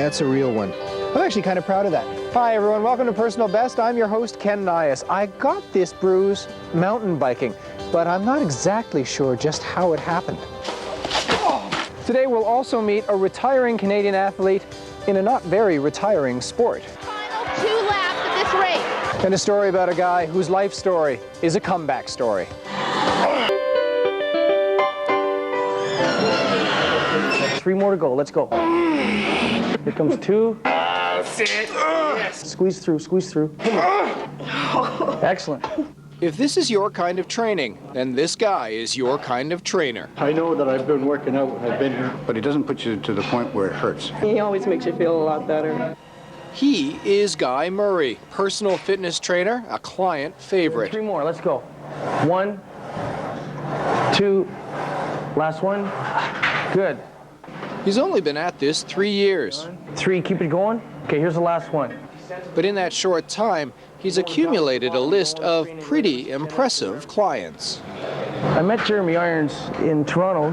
That's a real one. I'm actually kind of proud of that. Hi everyone, welcome to Personal Best. I'm your host, Ken Nias. I got this bruise mountain biking, but I'm not exactly sure just how it happened. Today we'll also meet a retiring Canadian athlete in a not very retiring sport. Final 2 laps of this race. And a story about a guy whose life story is a comeback story. 3 more to go, let's go. Here comes 2. Sit. Yes. Squeeze through, squeeze through. Excellent. If this is your kind of training, then this guy is your kind of trainer. I know that I've been working out when I've been here, but it doesn't put you to the point where it hurts. He always makes you feel a lot better. He is Guy Murray, personal fitness trainer, a client favorite. 3 more, let's go. 1, 2, last one. Good. He's only been at this 3 years. 3, keep it going. Okay, here's the last one. But in that short time, he's accumulated a list of pretty impressive clients. I met Jeremy Irons in Toronto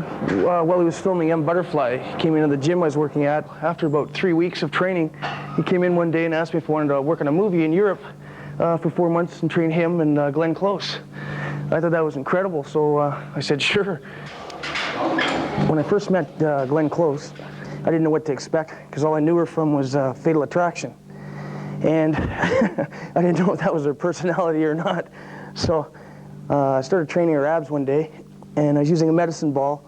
while he was filming M Butterfly. He came into the gym I was working at. After about 3 weeks of training, he came in one day and asked me if I wanted to work on a movie in Europe for 4 months and train him and Glenn Close. I thought that was incredible, so I said sure. When I first met Glenn Close, I didn't know what to expect because all I knew her from was Fatal Attraction. And I didn't know if that was her personality or not. So I started training her abs one day, and I was using a medicine ball,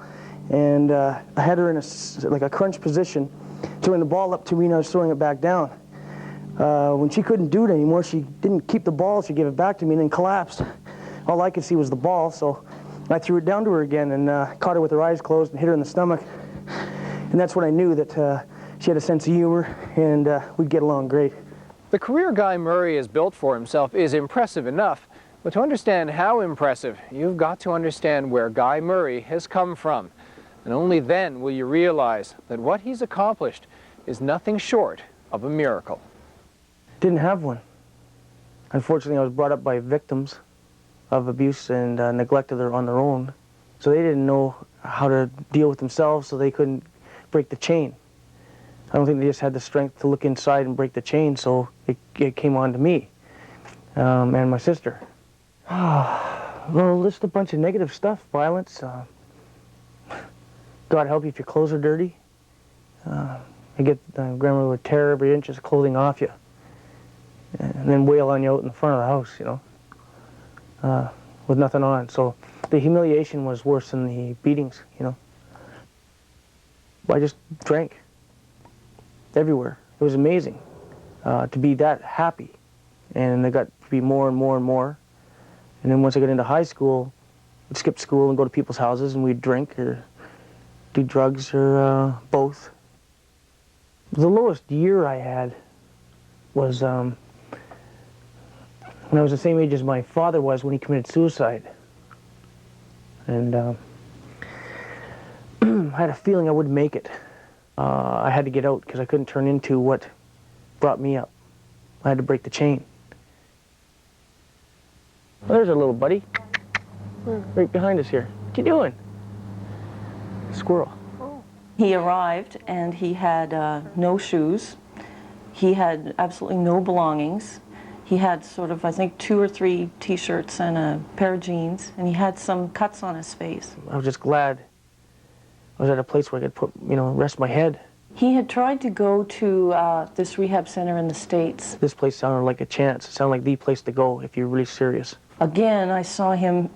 and I had her in a crunch position, throwing the ball up to me, and I was throwing it back down. When she couldn't do it anymore, she didn't keep the ball, she gave it back to me and then collapsed. All I could see was the ball, so I threw it down to her again and caught her with her eyes closed and hit her in the stomach. And that's when I knew that she had a sense of humor and we'd get along great. The career Guy Murray has built for himself is impressive enough, but to understand how impressive, you've got to understand where Guy Murray has come from. And only then will you realize that what he's accomplished is nothing short of a miracle. Didn't have one. Unfortunately, I was brought up by victims of abuse and neglect on their own. So they didn't know how to deal with themselves, so they couldn't break the chain. I don't think they just had the strength to look inside and break the chain, so it came on to me and my sister. Well, just a bunch of negative stuff, violence. God help you if your clothes are dirty. Grandma would tear every inch of clothing off you and then wail on you out in the front of the house, you know, with nothing on. So the humiliation was worse than the beatings, you know. I just drank everywhere. It was amazing to be that happy. And it got to be more and more and more. And then once I got into high school, I'd skip school and go to people's houses and we'd drink or do drugs or both. The lowest year I had was when I was the same age as my father was when he committed suicide. And I had a feeling I wouldn't make it. I had to get out because I couldn't turn into what brought me up. I had to break the chain. Well, there's our little buddy. Right behind us here. What you doing? Squirrel. He arrived and he had no shoes. He had absolutely no belongings. He had sort of, I think, 2 or 3 t-shirts and a pair of jeans, and he had some cuts on his face. I was just glad I was at a place where I could put, rest my head. He had tried to go to this rehab center in the States. This place sounded like a chance. It sounded like the place to go if you're really serious. Again, I saw him,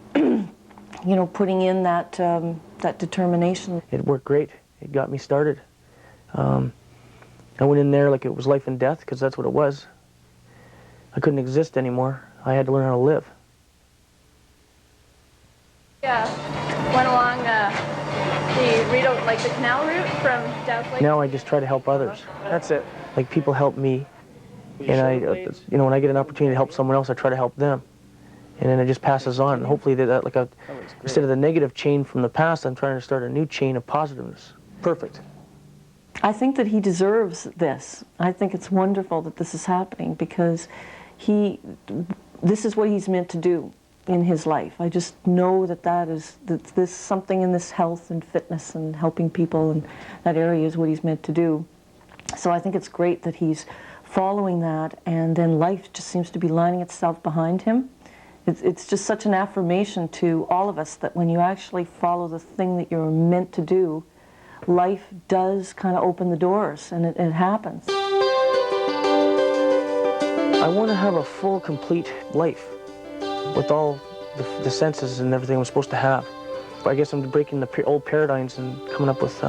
putting in that determination. It worked great. It got me started. I went in there like it was life and death, because that's what it was. I couldn't exist anymore. I had to learn how to live. Yeah, went along the canal route from Dow's Lake. Now I just try to help others. That's it. Like people help me, and when I get an opportunity to help someone else, I try to help them, and then it just passes on. And hopefully, instead of the negative chain from the past, I'm trying to start a new chain of positiveness. Perfect. I think that he deserves this. I think it's wonderful that this is happening because this is what he's meant to do in his life. I just know that this something in this health and fitness and helping people in that area is what he's meant to do. So I think it's great that he's following that, and then life just seems to be lining itself behind him. It's just such an affirmation to all of us that when you actually follow the thing that you're meant to do, life does kind of open the doors, and it happens. I want to have a full, complete life with all the senses and everything I'm supposed to have. But I guess I'm breaking the old paradigms and coming up with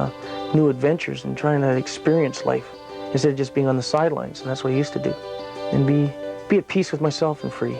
new adventures and trying to experience life instead of just being on the sidelines, and that's what I used to do. And be at peace with myself and free.